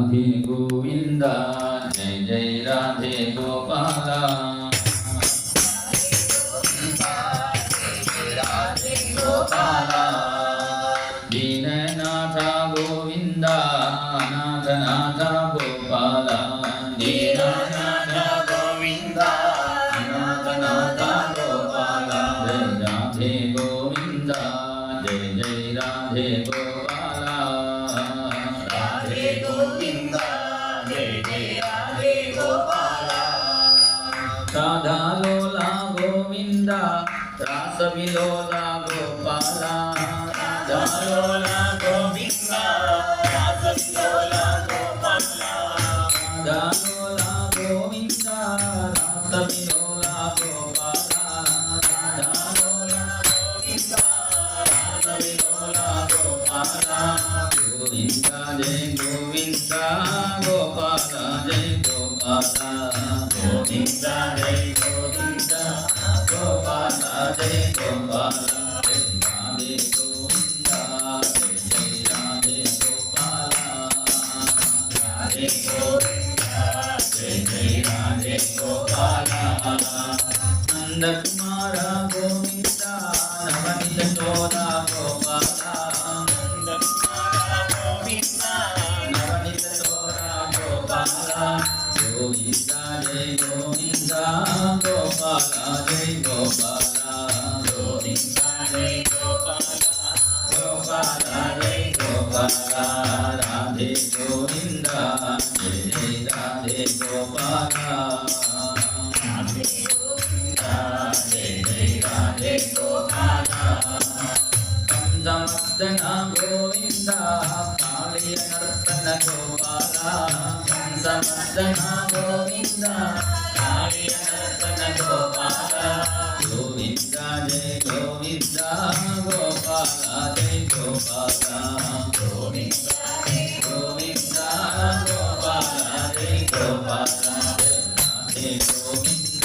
राधे गोविंद जय जय राधे गोपाला राधे गोपाला दीननाथ गोविंद नाथ नाथ गोपाला दीननाथ गोविंद नाथ नाथ गोपाला जय राधे गोविंद जय जय राधे गोपाला राधे गोविंद जय जय राधे गोपाला राधा लोला गोविंद रासविलोला गोपाला राधा लोला गोविंद रासविलोला गोपाला राधा लोला गोविंद रासविलोला गोपाला राधा लोला गोविंद रासविलोला गोपाला गोविंद जय गोविंद गोपाला जय गोपाला गोविंद जय गोविंद गोपाला जय गोपाला जय राधे गोविंद जय जय राधे गोपाला राधे गोविंद जय जय राधे गोपाला नंद कुमार गोविंद नवनीत चोला गोपाला नंद कुमार गोविंद नवनीत चोला गोपाला गोविंद जय गोविंद गोपाला जय गोपाला गोविंद जय गोपाला गोपाला जय गोपाला राधे गोविंद जय जय राधे गोपाला राधे गोविंद जय जय राधे गोपाला कंसमर्दन गोविंद कालिय नर्तन गोपाला कंसमर्दन गोविंद कालिय नर्तन गोपाला गोविंद जय गोविंद गोपाला जय गोपाला गोविंद जय गोविंद गोपाला जय गोपाला जय राधे गोविंद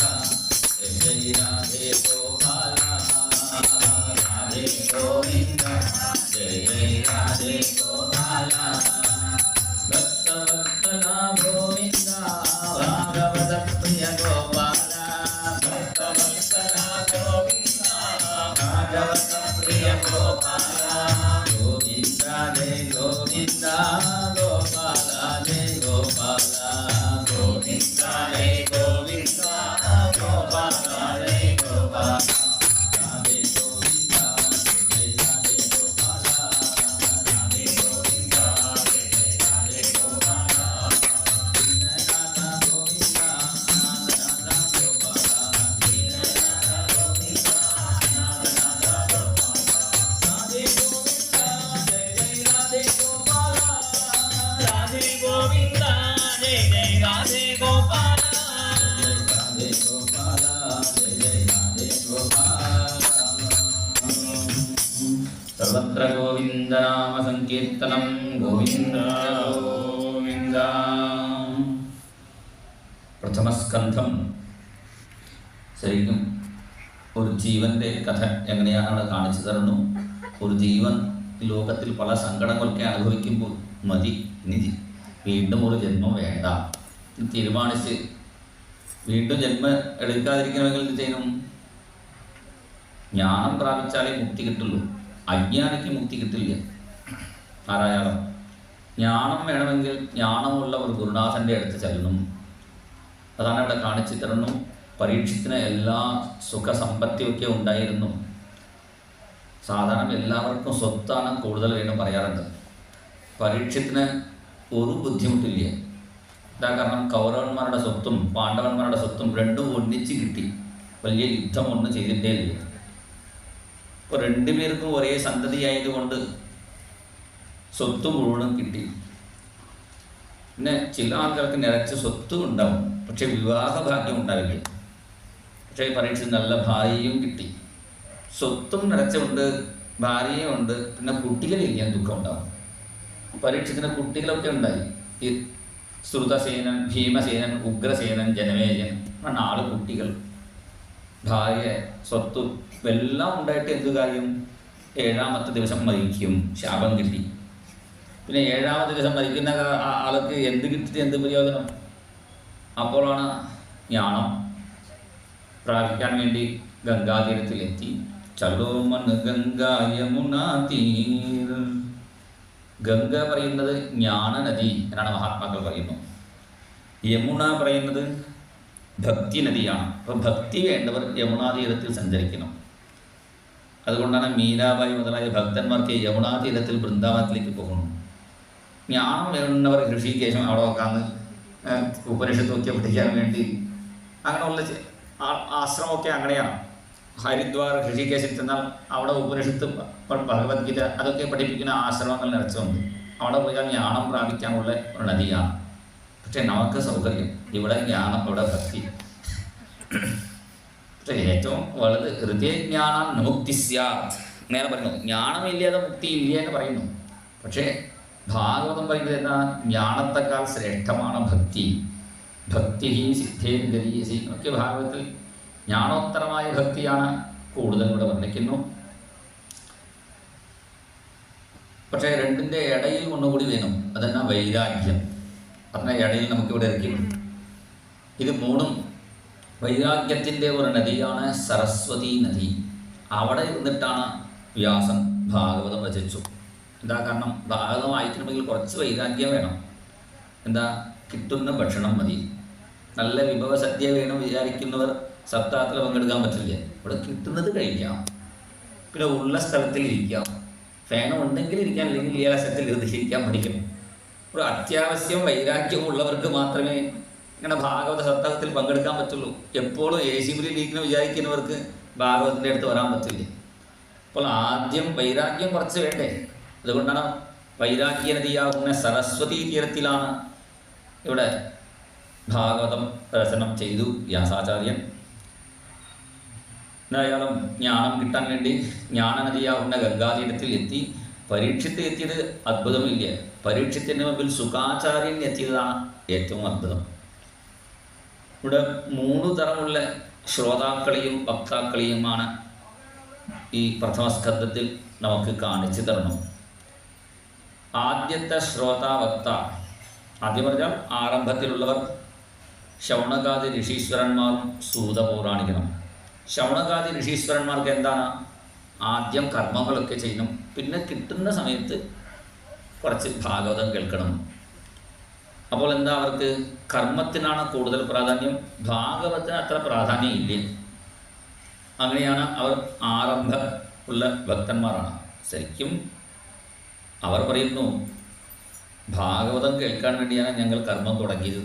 जय जय राधे गोपाला राधे गोविंद जय जय राधे गोपाला भक्तवत्सला गोविंद भागवत प्रिय गोपाला भक्तवत्सला गोविंद भागवत प्रिय गोपाला गोविंद जय गोविंद गोपाला जय गोपाला गोविंद जय गोविंद गोपाला जय गोपाला राधे गोविंद जय राधे गोपाला राधे गोविंद जय जय राधे गोपाला दीननाथ गोविंद नाथ नाथ गोपाला दीननाथ गोविंद नाथ नाथ गोपाला राधे गोविंद जय जय राधे गोपाला राधे गोविंद जय जय राधे गोपाला जय राधे गोपाला जय जय राधे गोपाला सर्वत्र गोविंद नाम संकीर्तനം गोविंद गोविंद പ്രഥമസ്കന്ധം ശരിക്കും ഒരു ജീവൻ്റെ കഥ എങ്ങനെയാണ് അവിടെ കാണിച്ചു തരുന്നു. ഒരു ജീവൻ ലോകത്തിൽ പല സങ്കടങ്ങളൊക്കെ അനുഭവിക്കുമ്പോൾ മതി, ഇനി വീണ്ടും ഒരു ജന്മം വേണ്ട തീരുമാനിച്ച് വീണ്ടും ജന്മം എടുക്കാതിരിക്കണമെങ്കിൽ എന്ത് ചെയ്യണം? ജ്ഞാനം പ്രാപിച്ചാലേ മുക്തി കിട്ടുള്ളൂ. അജ്ഞാനിക്ക് മുക്തി കിട്ടില്ല. ആരായാലും ജ്ഞാനം വേണമെങ്കിൽ ജ്ഞാനമുള്ള ഒരു ഗുരുനാഥൻ്റെ അടുത്ത് ചെല്ലണം. അതാണ് ഇവിടെ കാണിച്ചു തരുന്നു. പരീക്ഷത്തിന് എല്ലാ സുഖസമ്പത്തിയൊക്കെ ഉണ്ടായിരുന്നു. സാധാരണ എല്ലാവർക്കും സ്വത്താണ് കൂടുതൽ വേണം പറയാറുണ്ട്. പരീക്ഷത്തിന് ഒരു ബുദ്ധിമുട്ടില്ല. ഇതാ കാരണം കൗരവന്മാരുടെ സ്വത്തും പാണ്ഡവന്മാരുടെ സ്വത്തും രണ്ടും ഒന്നിച്ച് കിട്ടി. വലിയ യുദ്ധമൊന്നും ചെയ്തിട്ടേ ഇല്ല. ഇപ്പോൾ രണ്ടുപേർക്കും ഒരേ സന്തതി ആയതുകൊണ്ട് സ്വത്ത് മുഴുവനും കിട്ടി. പിന്നെ ചില ആൾക്കാർക്ക് നിറച്ച സ്വത്തും ഉണ്ടാവും, പക്ഷെ വിവാഹഭാഗ്യം ഉണ്ടാവില്ല. പക്ഷേ പരീക്ഷ നല്ല ഭാര്യയും കിട്ടി. സ്വത്തും നിറച്ചുണ്ട്, ഭാര്യയും ഉണ്ട്, പിന്നെ കുട്ടികളിരിക്കാൻ ദുഃഖം ഉണ്ടാവും. പരീക്ഷത്തിന് കുട്ടികളൊക്കെ ഉണ്ടായി. ഈ ശ്രുതസേനൻ, ഭീമസേനൻ, ഉഗ്രസേനൻ, ജനമേജൻ 4 കുട്ടികൾ. ഭാര്യ, സ്വത്തും എല്ലാം ഉണ്ടായിട്ട് എന്ത് കാര്യം? 7ാമത്തെ ദിവസം മരിക്കും, ശാപം കിട്ടി. പിന്നെ 7ാമത്തെ ദിവസം മരിക്കുന്ന ആൾക്ക് എന്ത് കിട്ടിയിട്ട് എന്ത് പ്രയോജനം? അപ്പോഴാണ് ജ്ഞാനം പ്രാപിക്കാൻ വേണ്ടി ഗംഗാതീരത്തിലെത്തി. ചലോമൻ ഗംഗാ യമുനാ തീർ. ഗംഗ പറയുന്നത് ജ്ഞാനനദി എന്നാണ് മഹാത്മാക്കൾ പറയുന്നു. യമുന പറയുന്നത് ഭക്തി നദിയാണ്. അപ്പോൾ ഭക്തി വേണ്ടവർ യമുനാതീരത്തിൽ സഞ്ചരിക്കണം. അതുകൊണ്ടാണ് മീരാബായി മുതലായ ഭക്തന്മാർക്ക് യമുനാതീരത്തിൽ വൃന്ദാവനത്തിലേക്ക് പോകണം. ജ്ഞാനം വേണ്ടവർ ഋഷികേശം അവിടെ നോക്കാന്ന് ഉപനിഷത്തൊക്കെ പഠിക്കാൻ വേണ്ടി അങ്ങനെയുള്ള ആശ്രമമൊക്കെ അങ്ങനെയാണ്. ഹരിദ്വാർ ഋഷികേശിൽ ചെന്നാൽ അവിടെ ഉപനിഷത്ത് ഭഗവത്ഗീത അതൊക്കെ പഠിപ്പിക്കുന്ന ആശ്രമങ്ങൾ നിറച്ചുണ്ട്. അവിടെ പോയാൽ ജ്ഞാനം പ്രാപിക്കാനുള്ള ഒരു നദിയാണ്. പക്ഷേ നമുക്ക് സൗകര്യം ഇവിടെ ജ്ഞാനം, ഇവിടെ ഭക്തി. പക്ഷേ ഏറ്റവും വലുത് ഹൃദയജ്ഞാനം മുക്തി സ്യാത് നേരെ പറയുന്നു. ജ്ഞാനമില്ലാതെ മുക്തി ഇല്ല എന്ന് പറയുന്നു. പക്ഷേ ഭാഗവതം പറയുന്നത് എന്താ? ജ്ഞാനത്തെക്കാൾ ശ്രേഷ്ഠമാണ് ഭക്തി. ഭക്തി സിദ്ധേന്ദ്രീയസി ഒക്കെ ഭാഗവതത്തിൽ ജ്ഞാനോത്തരമായ ഭക്തിയാണ് കൂടുതൽ ഇവിടെ വർണ്ണിക്കുന്നു. പക്ഷേ രണ്ടിൻ്റെ ഇടയിൽ ഒന്നുകൂടി വേണം. അതെന്നാ? വൈരാഗ്യം. അതിൻ്റെ ഇടയിൽ നമുക്കിവിടെ ഇരിക്കും. ഇത് മൂന്നും വൈരാഗ്യത്തിൻ്റെ ഒരു നദിയാണ് സരസ്വതി നദി. അവിടെ ഇരുന്നിട്ടാണ് വ്യാസൻ ഭാഗവതം രചിച്ചു. എന്താ കാരണം? ഭാഗവതം വായിക്കണമെങ്കിൽ കുറച്ച് വൈരാഗ്യം വേണം. എന്താ? കിട്ടുന്ന ഭക്ഷണം മതി. നല്ല വിഭവസദ്യ വേണം വിചാരിക്കുന്നവർ സപ്താഹത്തിൽ പങ്കെടുക്കാൻ പറ്റില്ല. ഇവിടെ കിട്ടുന്നത് കഴിക്കാം. പിന്നെ ഉള്ള സ്ഥലത്തിൽ ഇരിക്കാം. ഫാനം ഉണ്ടെങ്കിൽ ഇരിക്കാൻ, അല്ലെങ്കിൽ ഈ സ്ഥലത്തിൽ ഇരിക്കാൻ പഠിക്കണം. ഒരു അത്യാവശ്യം വൈരാഗ്യമുള്ളവർക്ക് മാത്രമേ ഇങ്ങനെ ഭാഗവത സപ്താഹത്തിൽ പങ്കെടുക്കാൻ പറ്റുള്ളൂ. എപ്പോഴും AC ഇരിക്കുന്ന വിചാരിക്കുന്നവർക്ക് ഭാഗവതത്തിൻ്റെ അടുത്ത് വരാൻ പറ്റില്ല. അപ്പോൾ ആദ്യം വൈരാഗ്യം കുറച്ച് വേണ്ടേ? അതുകൊണ്ടാണ് വൈരാഗ്യ നദിയാകുന്ന സരസ്വതി തീരത്തിലാണ് ഇവിടെ ഭാഗവതം രചനം ചെയ്തു വ്യാസാചാര്യൻ. എന്തായാലും ജ്ഞാനം കിട്ടാൻ വേണ്ടി ജ്ഞാനനദിയാകുന്ന ഗംഗാതീരത്തിൽ എത്തി. പരീക്ഷത്ത് എത്തിയത് അത്ഭുതമില്ല. പരീക്ഷത്തിൻ്റെ മുമ്പിൽ സുഖാചാര്യൻ എത്തിയതാണ് ഏറ്റവും അത്ഭുതം. ഇവിടെ 3 തരമുള്ള ശ്രോതാക്കളെയും വക്താക്കളെയുമാണ് ഈ പ്രഥമസ്കന്ധത്തിൽ നമുക്ക് കാണിച്ചു തരണം. ആദ്യത്തെ ശ്രോതാവക്ത, ആദ്യം പറഞ്ഞാൽ ആരംഭത്തിലുള്ളവർ ശൗണകാദി ഋഷീശ്വരന്മാരും സൂതപൗരാണികനും. ശൗണകാദി ഋഷീശ്വരന്മാർക്ക് എന്താണ്? ആദ്യം കർമ്മങ്ങളൊക്കെ ചെയ്യണം, പിന്നെ കിട്ടുന്ന സമയത്ത് കുറച്ച് ഭാഗവതം കേൾക്കണം. അപ്പോൾ എന്താ? അവർക്ക് കർമ്മത്തിനാണ് കൂടുതൽ പ്രാധാന്യം, ഭാഗവതത്തിന് അത്ര പ്രാധാന്യം ഇല്ല. അങ്ങനെയാണ് അവർ ആരംഭ ഉള്ള ഭക്തന്മാരാണ്. ശരിക്കും അവർ പറയുന്നു, ഭാഗവതം കേൾക്കാൻ വേണ്ടിയാണ് ഞങ്ങൾ കർമ്മം തുടങ്ങിയത്.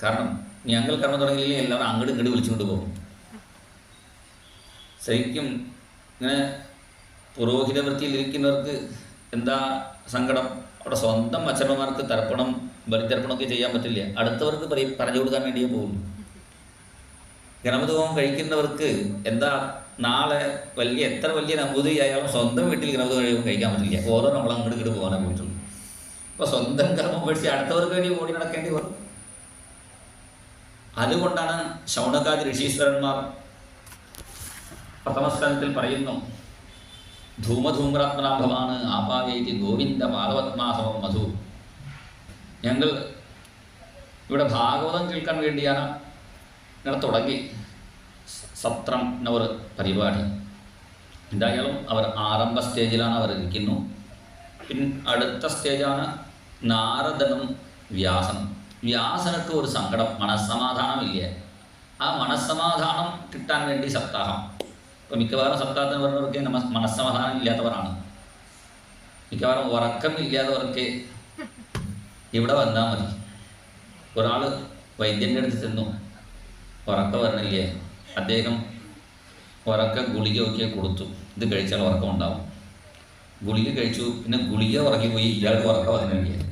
കാരണം ഞങ്ങൾ കർമ്മം തുടങ്ങിയില്ലെങ്കിൽ എല്ലാവരും അങ്ങോട്ട് ഇങ്ങോട്ട് വിളിച്ചുകൊണ്ട് പോകും. ശരിക്കും ഇങ്ങനെ പുരോഹിത വൃത്തിയിലിരിക്കുന്നവർക്ക് എന്താ സങ്കടം? അവിടെ സ്വന്തം അച്ഛനമാർക്ക് തർപ്പണം ബലിതർപ്പണമൊക്കെ ചെയ്യാൻ പറ്റില്ല. അടുത്തവർക്ക് പറഞ്ഞു കൊടുക്കാൻ വേണ്ടിയേ പോകും. ഗണപതി ഹോമം കഴിക്കുന്നവർക്ക് എന്താ? നാളെ എത്ര വലിയ നമ്പൂതിരി ആയാലും സ്വന്തം വീട്ടിൽ ഗണപതി ഹോമം കഴിക്കാൻ പറ്റില്ല. ഓരോ നമ്മൾ അങ്ങോട്ട് ഇങ്ങോട്ട് പോകാനേ പോയിട്ടുള്ളൂ. അപ്പോൾ സ്വന്തം കർമ്മം പഠിച്ച് അടുത്തവർക്ക് വേണ്ടി ഓടി നടക്കേണ്ടി വരും. അതുകൊണ്ടാണ് ശൗനകാദി ഋഷീശ്വരന്മാർ പ്രഥമസ്ഥാനത്തിൽ പറയുന്നു, ധൂമധൂമ്രാത്മനാഭമാണ് ആപാവേതി ഗോവിന്ദ പാദപത്മാസമം മധു. ഞങ്ങൾ ഇവിടെ ഭാഗവതം കേൾക്കാൻ വേണ്ടിയാണ് ഇങ്ങനെ തുടങ്ങി സത്രം എന്നൊരു പരിപാടി. എന്തായാലും അവർ ആരംഭ സ്റ്റേജിലാണ് അവർ ഇരിക്കുന്നു. പിന്നെ അടുത്ത സ്റ്റേജാണ് നാരദനും വ്യാസനും. വ്യാസനക്ക് ഒരു സങ്കടം, മനസ്സമാധാനമില്ല. ആ മനസ്സമാധാനം കിട്ടാൻ വേണ്ടി സപ്താഹം. ഇപ്പോൾ മിക്കവാറും സപ്താഹത്തിന് പറഞ്ഞവർക്ക് മനസ്സമാധാനം ഇല്ലാത്തവരാണ്. മിക്കവാറും ഉറക്കമില്ലാത്തവർക്ക് ഇവിടെ വന്നാൽ മതി. ഒരാൾ വൈദ്യൻ്റെ അടുത്ത് ചെന്നു, ഉറക്കം വരണില്ലേ? അദ്ദേഹം ഉറക്ക ഗുളികയൊക്കെ കൊടുത്തു. ഇത് കഴിച്ചാൽ ഉറക്കം ഉണ്ടാവും. ഗുളിക കഴിച്ചു, പിന്നെ ഗുളിക ഉറങ്ങിപ്പോയി. ഇയാൾക്ക് ഉറക്കം വരുന്നില്ല.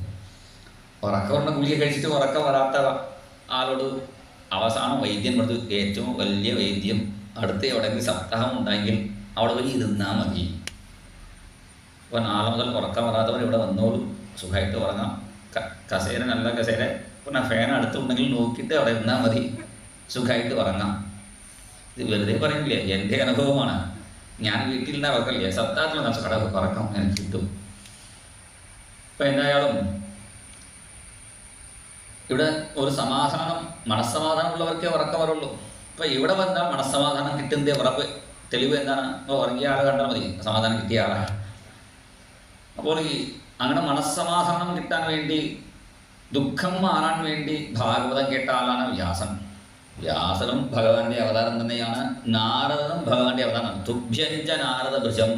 ഉറക്കം പറഞ്ഞ ഗുളിക കഴിച്ചിട്ട് ഉറക്കം വരാത്ത ആളോട് അവസാനം വൈദ്യൻ കൊടുത്തു, ഏറ്റവും വലിയ വൈദ്യം അടുത്ത എവിടെയെങ്കിലും സപ്താഹം ഉണ്ടെങ്കിൽ അവിടെ പോയി ഇരുന്നാൽ മതി. അപ്പോൾ നാളെ മുതൽ ഉറക്കം വരാത്തവർ ഇവിടെ വന്നോളൂ, സുഖമായിട്ട് ഉറങ്ങാം. കസേര നല്ല കസേര, പിന്നെ ഫാൻ അടുത്തുണ്ടെങ്കിൽ നോക്കിയിട്ട് അവിടെ ഇരുന്നാൽ മതി, സുഖമായിട്ട് ഉറങ്ങാം. ഇത് വെറുതെ പറയുന്നില്ല, എൻ്റെ അനുഭവമാണ്. ഞാൻ വീട്ടിൽ നിന്ന് ഉറക്കമില്ല, സപ്താഹത്തിൽ കട ഉറക്കം എനിക്ക് കിട്ടും. ഇപ്പം എന്തായാലും ഇവിടെ ഒരു സമാധാനം, മനസ്സമാധാനമുള്ളവർക്കേ ഉറക്കം വരുള്ളൂ. ഇപ്പം ഇവിടെ വന്നാൽ മനസ്സമാധാനം കിട്ടുന്നതേ ഉറപ്പ്. തെളിവ് എന്താണ്? ഇപ്പോൾ ഉറങ്ങിയ ആളെ കണ്ടാൽ മതി സമാധാനം കിട്ടിയ ആളാണ്. അപ്പോൾ അങ്ങനെ മനസ്സമാധാനം കിട്ടാൻ വേണ്ടി, ദുഃഖം മാറാൻ വേണ്ടി ഭാഗവതം കേട്ട ആളാണ് വ്യാസൻ. വ്യാസനും ഭഗവാന്റെ അവതാരം തന്നെയാണ്, നാരദനും ഭഗവാന്റെ അവതാരം. തുഭ്യഞ്ച നാരദ ഭൃജം,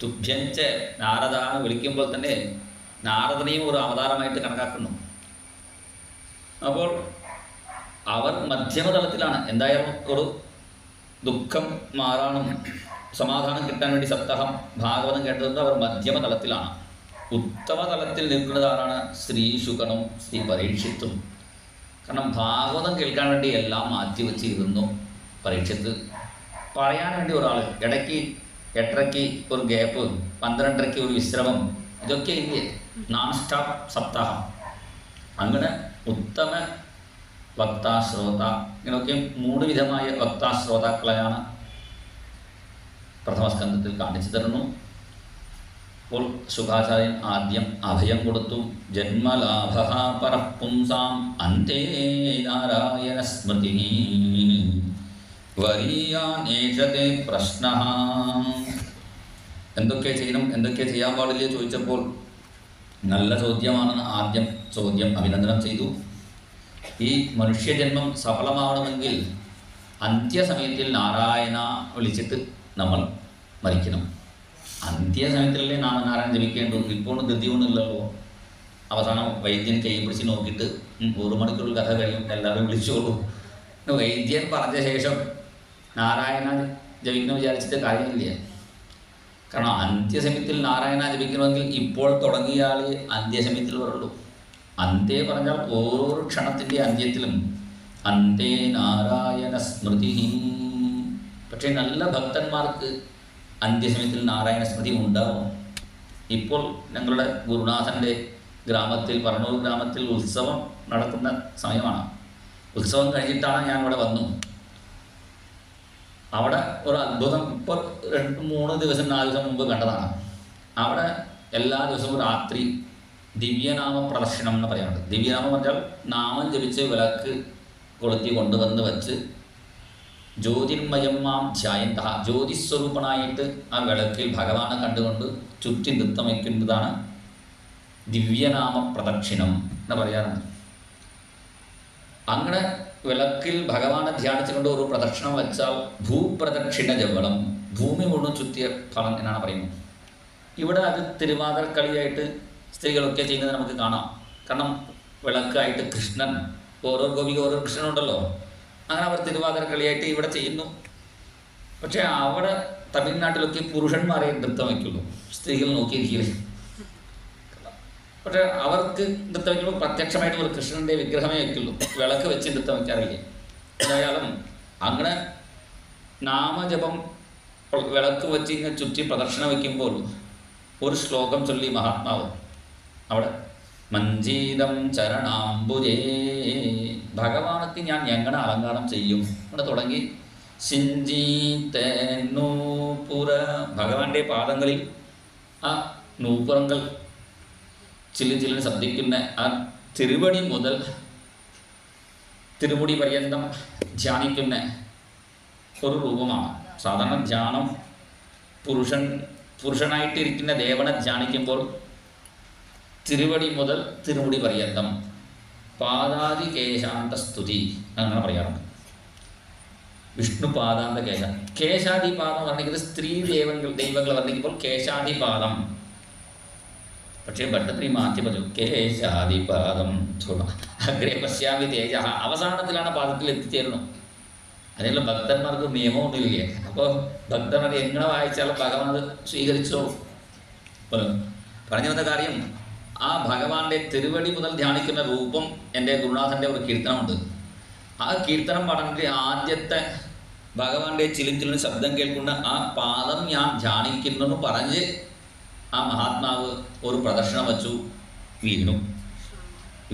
തുഭ്യഞ്ച നാരദ എന്ന് വിളിക്കുമ്പോൾ തന്നെ നാരദനെയും ഒരു അവതാരമായിട്ട് കണക്കാക്കുന്നു. അപ്പോൾ അവർ മധ്യമതലത്തിലാണ്. എന്തായാലും ഒരു ദുഃഖം മാറാനും സമാധാനം കിട്ടാൻ വേണ്ടി സപ്താഹം ഭാഗവതം കേട്ടതുകൊണ്ട് അവർ മധ്യമതലത്തിലാണ്. ഉത്തമ തലത്തിൽ നിൽക്കുന്നത് ആരാണ്? ശ്രീ ശുകനും ശ്രീ പരീക്ഷിത്തും. കാരണം ഭാഗവതം കേൾക്കാൻ വേണ്ടി എല്ലാം മാറ്റിവെച്ചിരുന്നു പരീക്ഷത്ത്. പറയാൻ വേണ്ടി ഒരാൾ, ഇടയ്ക്ക് 8:30 ഒരു ഗ്യാപ്പ്, 12:30 ഒരു വിശ്രമം, ഇതൊക്കെ ഇല്ലേ നോൺ സ്റ്റോപ്പ് സപ്താഹം. അങ്ങനെ ഉത്തമ വക്താശ്രോത, ഇങ്ങനെയൊക്കെ 3 വിധമായ വക്താശ്രോതാക്കളെയാണ് പ്രഥമസ്കന്ധത്തിൽ കാണിച്ചു തരുന്നു. അപ്പോൾ ശുകാചാര്യൻ ആദ്യം അഭയം കൊടുത്തു. ജന്മലാഭ പരപുംസാം അന്തേ നാരായണ സ്മൃതി വരീയാനേഷത്തെ പ്രശ്ന. എന്തൊക്കെ ചെയ്യണം, എന്തൊക്കെ ചെയ്യാൻ പാടില്ല ചോദിച്ചപ്പോൾ നല്ല ചോദ്യമാണെന്ന് ആദ്യം ചോദ്യം അഭിനന്ദനം ചെയ്തു. ഈ മനുഷ്യജന്മം സഫലമാവണമെങ്കിൽ അന്ത്യസമയത്തിൽ നാരായണ വിളിച്ചിട്ട് നമ്മൾ മരിക്കണം. അന്ത്യസമയത്തിലല്ലേ നാരായണ ജപിക്കേണ്ടു. ഇപ്പോൾ ധൃതിയൊന്നുമില്ലല്ലോ. അവസാനം വൈദ്യൻ കൈ പിടിച്ച് നോക്കിയിട്ട് 1 മണിക്കൂർ കഥ കഴിയും, എല്ലാവരും വിളിച്ചോളൂ. വൈദ്യൻ പറഞ്ഞ ശേഷം നാരായണ ജപിക്കണം വിചാരിച്ചിട്ട് കാര്യമില്ല. കാരണം അന്ത്യസമയത്തിൽ നാരായണ ജപിക്കണമെങ്കിൽ ഇപ്പോൾ തുടങ്ങിയാൽ അന്ത്യസമയത്തിൽ വരുള്ളൂ. അന്ത്യ പറഞ്ഞാൽ ഓരോ ക്ഷണത്തിൻ്റെ അന്ത്യത്തിലും അന്തേ നാരായണ സ്മൃതി. പക്ഷേ നല്ല ഭക്തന്മാർക്ക് അന്ത്യസമയത്തിൽ നാരായണ സ്മൃതി ഉണ്ടാവും. ഇപ്പോൾ ഞങ്ങളുടെ ഗുരുനാഥൻ്റെ ഗ്രാമത്തിൽ, പറണൂർ ഗ്രാമത്തിൽ ഉത്സവം നടക്കുന്ന സമയമാണ്. ഉത്സവം കഴിഞ്ഞിട്ടാണ് ഞാൻ ഇവിടെ വന്നു. അവിടെ ഒരു അത്ഭുതം ഇപ്പോൾ 2-3 ദിവസം 4 ദിവസം മുമ്പ് കണ്ടതാണ്. അവിടെ എല്ലാ ദിവസവും രാത്രി ദിവ്യനാമ പ്രദർശനം എന്ന് പറയാറുണ്ട്. ദിവ്യനാമം പറഞ്ഞാൽ നാമം ജപിച്ച് വിളക്ക് കൊളുത്തി കൊണ്ടുവന്ന് വെച്ച് ജ്യോതിർമയം മാം ധ്യായന്ത, ജ്യോതിസ്വരൂപനായിട്ട് ആ വിളക്കിൽ ഭഗവാനെ കണ്ടുകൊണ്ട് ചുറ്റി നൃത്തം വയ്ക്കുന്നതാണ് ദിവ്യനാമ പ്രദക്ഷിണം എന്ന് പറയാറുണ്ട്. അങ്ങനെ വിളക്കിൽ ഭഗവാനെ ധ്യാനിച്ചുകൊണ്ട് ഒരു പ്രദക്ഷിണം വെച്ചാൽ ഭൂപ്രദക്ഷിണ ജവളം, ഭൂമി മുഴുവൻ ചുറ്റിയ ഫലം എന്നാണ് പറയുന്നത്. ഇവിടെ അത് തിരുവാതിരക്കളിയായിട്ട് സ്ത്രീകളൊക്കെ ചെയ്യുന്നത് നമുക്ക് കാണാം. കാരണം വിളക്കായിട്ട് കൃഷ്ണൻ, ഓരോ ഗോപിക ഓരോ കൃഷ്ണനുണ്ടല്ലോ, അങ്ങനെ അവർ തിരുവാതിരക്കളിയായിട്ട് ഇവിടെ ചെയ്യുന്നു. പക്ഷേ അവിടെ തമിഴ്നാട്ടിലൊക്കെ പുരുഷന്മാരെ നൃത്തം വയ്ക്കുള്ളൂ, സ്ത്രീകൾ നോക്കിയിരിക്കില്ല. പക്ഷേ അവർക്ക് നൃത്തം വയ്ക്കുമ്പോൾ പ്രത്യക്ഷമായിട്ട് ഒരു കൃഷ്ണൻ്റെ വിഗ്രഹമേ വയ്ക്കുള്ളൂ, വിളക്ക് വെച്ച് നൃത്തം വയ്ക്കാറില്ല. എന്തായാലും അങ്ങനെ നാമജപം വിളക്ക് വെച്ച് ഇങ്ങനെ ചുറ്റി പ്രദർശനം വയ്ക്കുമ്പോൾ ഒരു ശ്ലോകം ചൊല്ലി മഹാത്മാവ് അവിടെ മഞ്ജീതം ചരണാംബുജേ, ഭഗവാനക്ക് ഞാൻ എങ്ങനെ അലങ്കാരം ചെയ്യും ഇവിടെ തുടങ്ങി. സിഞ്ചീതൂപുര, ഭഗവാന്റെ പാദങ്ങളിൽ ആ നൂപുറങ്ങൾ ചില്ലിന് ശബ്ദിക്കുന്ന ആ തിരുവടി മുതൽ തിരുമുടി പര്യന്തം ധ്യാനിക്കുന്ന ഒരു രൂപമാണ്. സാധാരണ ധ്യാനം പുരുഷനായിട്ടിരിക്കുന്ന ദേവനെ ധ്യാനിക്കുമ്പോൾ തിരുവടി മുതൽ തിരുമുടി പര്യന്തം പാദാദി കേശാന്ത സ്തുതി അങ്ങനെ പറയാറുണ്ട്. വിഷ്ണു പാദാന്ത കേശാദി പാദം വർണ്ണിക്കുന്നത് സ്ത്രീ ദൈവങ്ങൾ വർണ്ണിക്കുമ്പോൾ കേശാദി പാദം. പക്ഷേ ഭട്ടത്രി മാറ്റി പറഞ്ഞു കേശാദി പാദം അഗ്രേ പശ്യാമി തേജ, അവസാനത്തിലാണ് പാദത്തിൽ എത്തിച്ചേരുന്നത്. അതിനുള്ള ഭക്തന്മാർക്ക് നിയമമൊന്നുമില്ല. അപ്പോൾ ഭക്തന്മാർ എങ്ങനെ വായിച്ചാലും ഭഗവാൻ അത് സ്വീകരിച്ചോളൂ. പറഞ്ഞു വന്ന കാര്യം, ആ ഭഗവാന്റെ തിരുവടി മുതൽ ധ്യാനിക്കുന്ന രൂപം എൻ്റെ ഗുരുനാഥൻ്റെ ഒരു കീർത്തനമുണ്ട്. ആ കീർത്തനം പാടാൻ ആദ്യത്തെ ഭഗവാന്റെ ചിലിഞ്ചിലിന് ശബ്ദം കേൾക്കുന്ന ആ പാദം ഞാൻ ധ്യാനിക്കുന്നു പറഞ്ഞ് ആ മഹാത്മാവ് ഒരു പ്രദർശനം വച്ചു.